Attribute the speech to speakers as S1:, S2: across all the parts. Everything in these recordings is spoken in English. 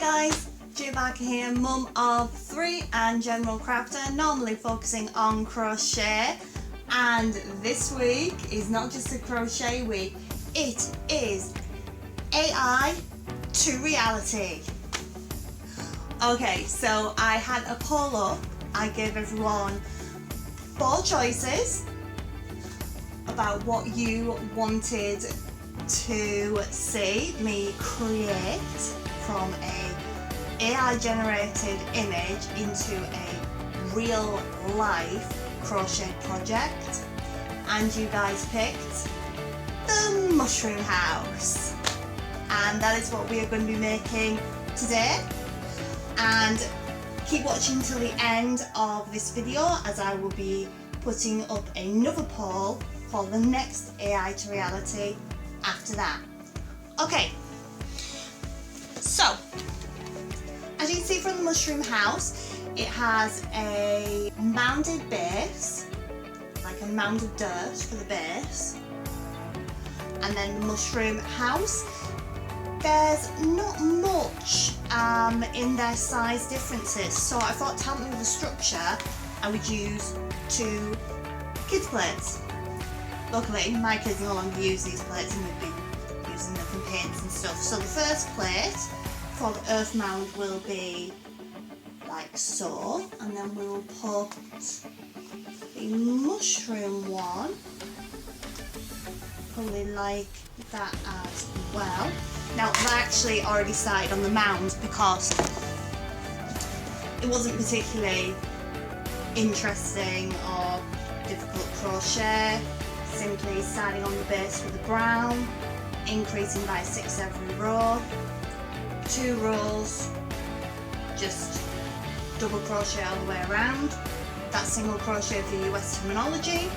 S1: guys, Barker here, mum of 3 and general crafter, normally focusing on crochet, and this week is not just a crochet week, it is AI to reality. Okay, so I had a poll up. I gave everyone 4 choices about what you wanted to see me create from a AI generated image into a real life crochet project, and you guys picked the mushroom house, and that is what we are going to be making today. And keep watching till the end of this video, as I will be putting up another poll for the next AI to reality after that. Okay, so as you can see from the mushroom house, it has a mounded base, like a mound of dirt for the base, and then the mushroom house, there's not much in their size differences, so I thought to help me with the structure I would use 2 kids plates. Luckily my kids no longer use these plates and we've been using them for paints and stuff. So the first plate for the earth mound will be like so, and then we'll put the mushroom one probably like that as well. Now I actually already started on the mound because it wasn't particularly interesting or difficult crochet, simply starting on the base with a brown, increasing by 6 every row, 2 rows, just double crochet all the way around. That's single crochet for US terminology,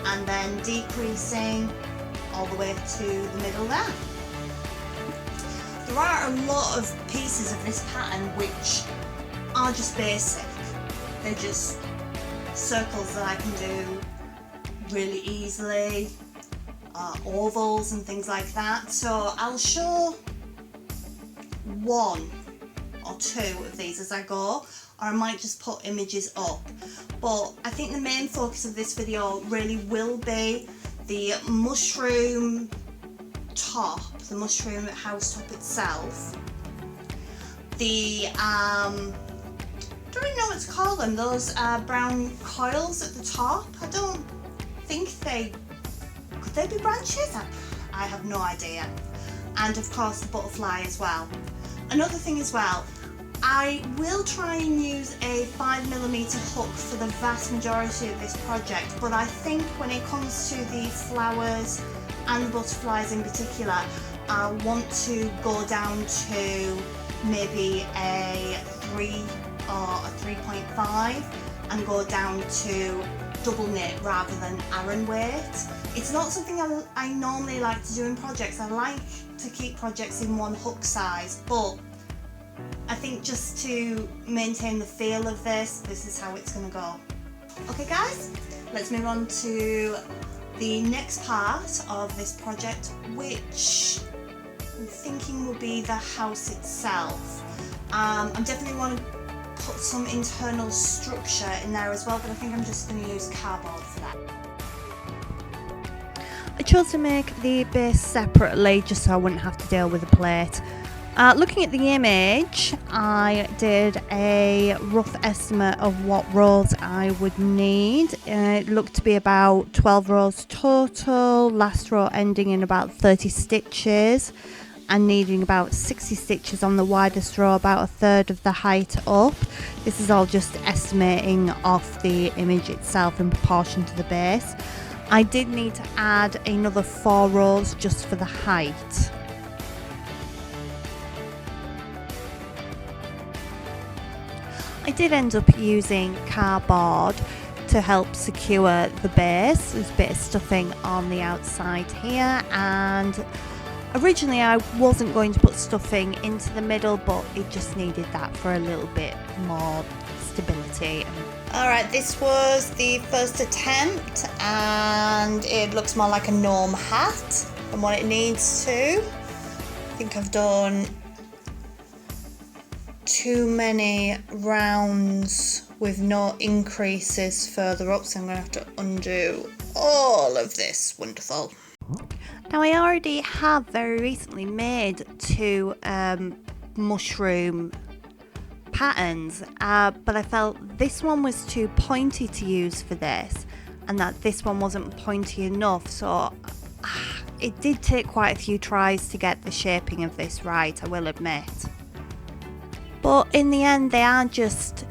S1: and then decreasing all the way to the middle there. There are a lot of pieces of this pattern which are just basic. They're just circles that I can do really easily, ovals and things like that. So I'll show 1 or 2 of these as I go, or I might just put images up. But I think the main focus of this video really will be the mushroom top, the mushroom house top itself. The I don't really know what to call them, those brown coils at the top. I don't think could they be branches? I have no idea. And of course the butterfly as well. Another thing as well, I will try and use a 5mm hook for the vast majority of this project, but I think when it comes to the flowers and the butterflies in particular, I want to go down to maybe a 3 or a 3.5 and go down to double knit rather than Aran weight. It's not something I normally like to do in projects. I like to keep projects in 1 hook size, but I think just to maintain the feel of this is how it's going to go. Okay guys, let's move on to the next part of this project, which I'm thinking will be the house itself. I definitely want to put some internal structure in there as well, but I think I'm just going to use cardboard for that.
S2: I chose to make the base separately just so I wouldn't have to deal with the plate. Looking at the image, I did a rough estimate of what rows I would need. It looked to be about 12 rows total, last row ending in about 30 stitches and needing about 60 stitches on the widest row, about 1/3 of the height up. This is all just estimating off the image itself in proportion to the base. I did need to add another 4 rows just for the height. I did end up using cardboard to help secure the base. There's a bit of stuffing on the outside here, and originally I wasn't going to put stuffing into the middle, but it just needed that for a little bit more stability.
S1: Alright, this was the first attempt and it looks more like a gnome hat than what it needs to. I think I've done
S2: too many rounds with no increases further up, so I'm going to have to undo all of this. Wonderful. Now I already have very recently made 2 mushroom patterns, but I felt this one was too pointy to use for this, and that this one wasn't pointy enough, so it did take quite a few tries to get the shaping of this right, I will admit. But in the end they are just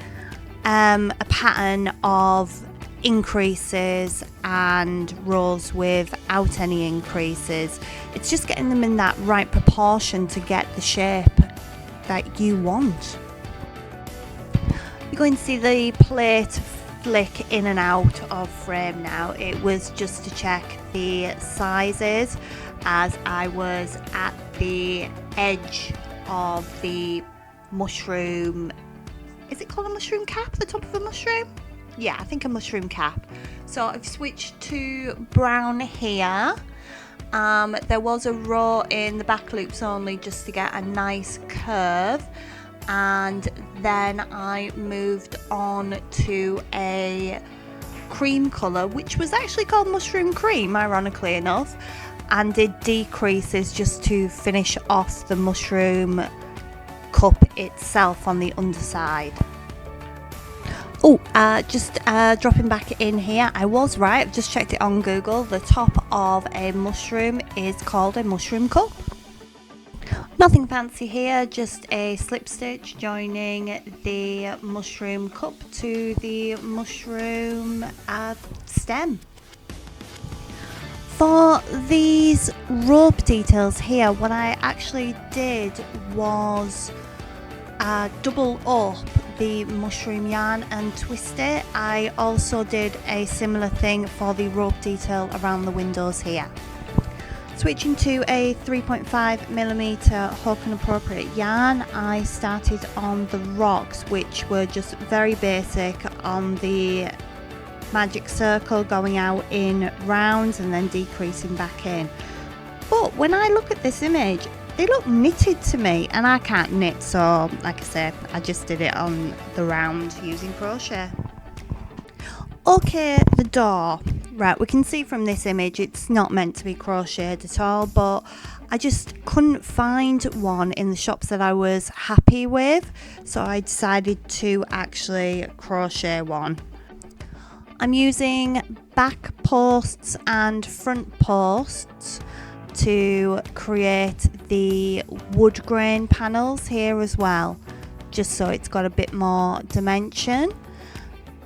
S2: a pattern of increases and rows without any increases. It's just getting them in that right proportion to get the shape that you want. You're going to see the plate flick in and out of frame now. It was just to check the sizes as I was at the edge of the mushroom. Is it called a mushroom cap? The top of a mushroom? Yeah, I think a mushroom cap. So I've switched to brown here. There was a row in the back loops only just to get a nice curve, and then I moved on to a cream colour, which was actually called mushroom cream, ironically enough, and did decreases just to finish off the mushroom cup itself on the underside. Oh, just dropping back in here, I was right, I've just checked it on Google. The top of a mushroom is called a mushroom cup. Nothing fancy here, just a slip stitch joining the mushroom cup to the mushroom stem. For these rope details here, what I actually did was double up the mushroom yarn and twist it. I also did a similar thing for the rope detail around the windows here. Switching to a 3.5mm hook and appropriate yarn, I started on the rocks, which were just very basic on the magic circle, going out in rounds and then decreasing back in. But when I look at this image, they look knitted to me, and I can't knit, so like I said, I just did it on the round using crochet. Okay, the door. Right, we can see from this image it's not meant to be crocheted at all, but I just couldn't find one in the shops that I was happy with, so I decided to actually crochet one. I'm using back posts and front posts to create the wood grain panels here as well, just so it's got a bit more dimension.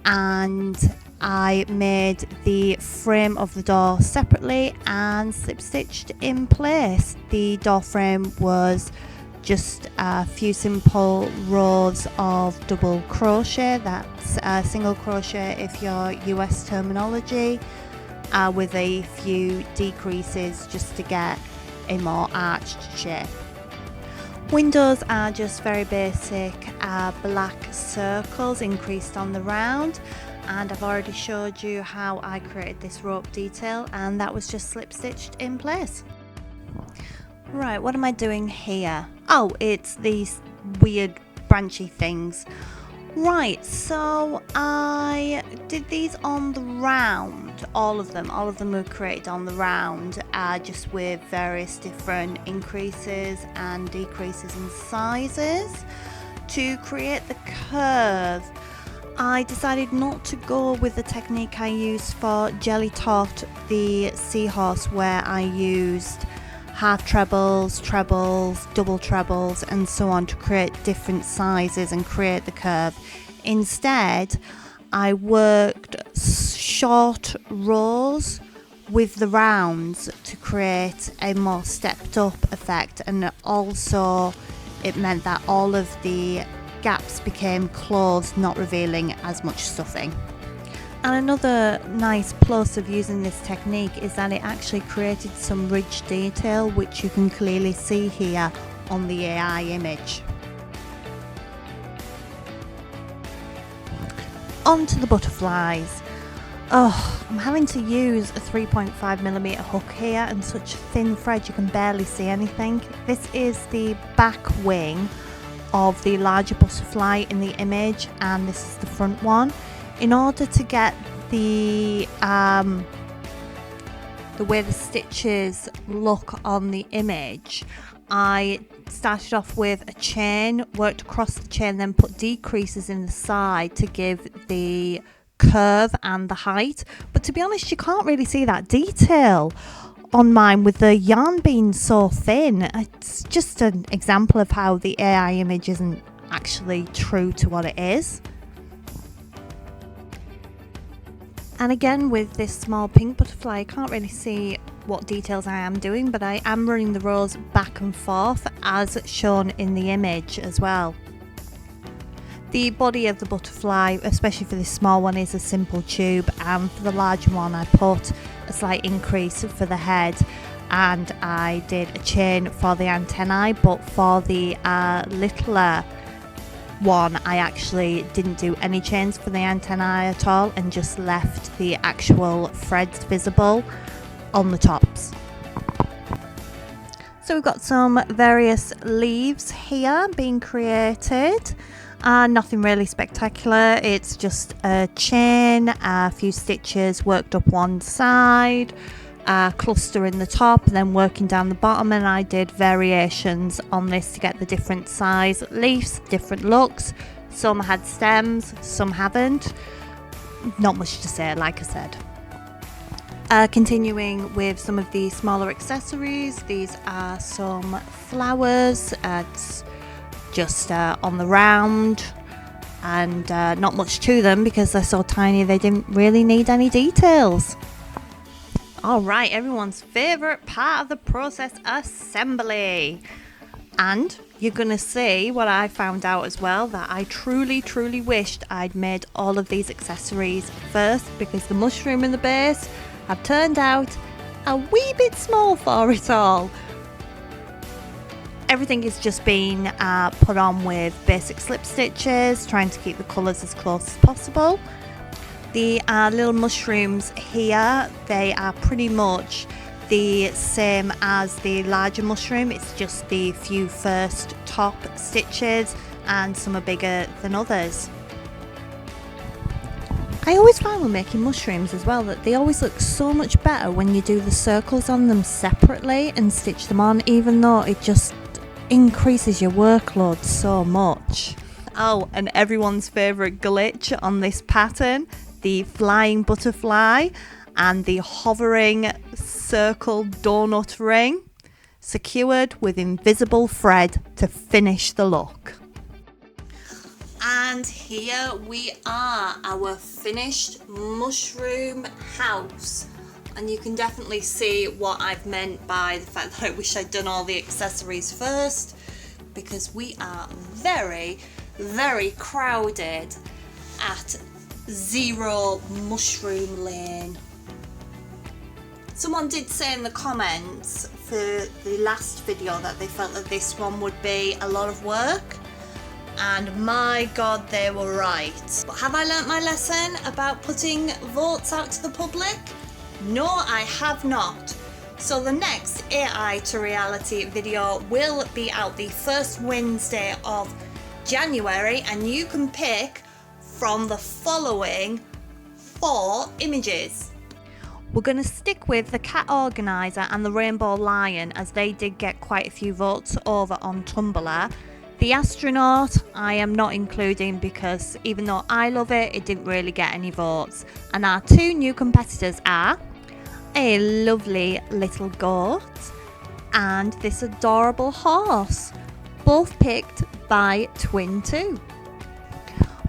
S2: And I made the frame of the door separately and slip stitched in place. The door frame was just a few simple rows of double crochet, that's single crochet if you're US terminology, with a few decreases just to get a more arched shape. Windows are just very basic black circles increased on the round, and I've already showed you how I created this rope detail, and that was just slip stitched in place. Right, what am I doing here? Oh, it's these weird branchy things. Right, so I did these on the round, all of them were created on the round, just with various different increases and decreases in sizes. To create the curve, I decided not to go with the technique I used for Jelly Tot the seahorse, where I used half trebles, trebles, double trebles and so on to create different sizes and create the curve. Instead, I worked short rows with the rounds to create a more stepped up effect, and also it meant that all of the gaps became closed, not revealing as much stuffing. And another nice plus of using this technique is that it actually created some ridge detail, which you can clearly see here on the AI image. On to the butterflies. Oh, I'm having to use a 3.5mm hook here and such thin thread you can barely see anything. This is the back wing of the larger butterfly in the image, and this is the front one. In order to get the way the stitches look on the image, I started off with a chain, worked across the chain, then put decreases in the side to give the curve and the height. But to be honest, you can't really see that detail on mine with the yarn being so thin. It's just an example of how the AI image isn't actually true to what it is. And again, with this small pink butterfly, I can't really see what details I am doing, but I am running the rows back and forth as shown in the image as well. The body of the butterfly, especially for this small one, is a simple tube, and for the larger one I put a slight increase for the head, and I did a chain for the antennae, but for the littler one I actually didn't do any chains for the antennae at all and just left the actual threads visible on the tops. So we've got some various leaves here being created. Nothing really spectacular, it's just a chain, a few stitches worked up one side, a cluster in the top, and then working down the bottom, and I did variations on this to get the different size leaves, different looks. Some had stems, some haven't. Not much to say, like I said. Continuing with some of the smaller accessories, these are some flowers. It's just on the round, and not much to them because they're so tiny they didn't really need any details. Alright, everyone's favourite part of the process, assembly. And you're going to see what I found out as well, that I truly wished I'd made all of these accessories first, because the mushroom and the base have turned out a wee bit small for it all. Everything is just being put on with basic slip stitches, trying to keep the colours as close as possible. The little mushrooms here, they are pretty much the same as the larger mushroom. It's just the few first top stitches, and some are bigger than others. I always find when making mushrooms as well that they always look so much better when you do the circles on them separately and stitch them on, even though it just increases your workload so much. Oh, and everyone's favourite glitch on this pattern, the flying butterfly and the hovering circle donut ring, secured with invisible thread to finish the look. And here we are, our finished mushroom house. And you can definitely see what I've meant by the fact that I wish I'd done all the accessories first, because we are very crowded at 0 Mushroom Lane. Someone did say in the comments for the last video that they felt that this one would be a lot of work, and my god, they were right. But have I learnt my lesson about putting votes out to the public? No, I have not. So the next AI to reality video will be out the first Wednesday of January, and you can pick from the following 4 images. We're going to stick with the cat organizer and the rainbow lion, as they did get quite a few votes over on Tumblr. The astronaut I am not including because even though I love it, it didn't really get any votes. And our 2 new competitors are a lovely little goat and this adorable horse, both picked by Twin2.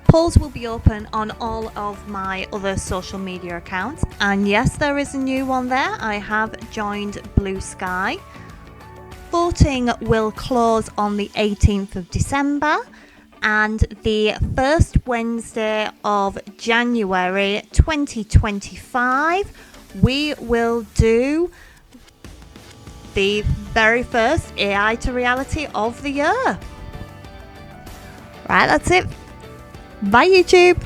S2: Polls will be open on all of my other social media accounts, and yes, there is a new one there. I have joined Blue Sky. Voting will close on the 18th of December, and the first Wednesday of January 2025 we will do the very first AI to reality of the year. Right, that's it. Bye YouTube.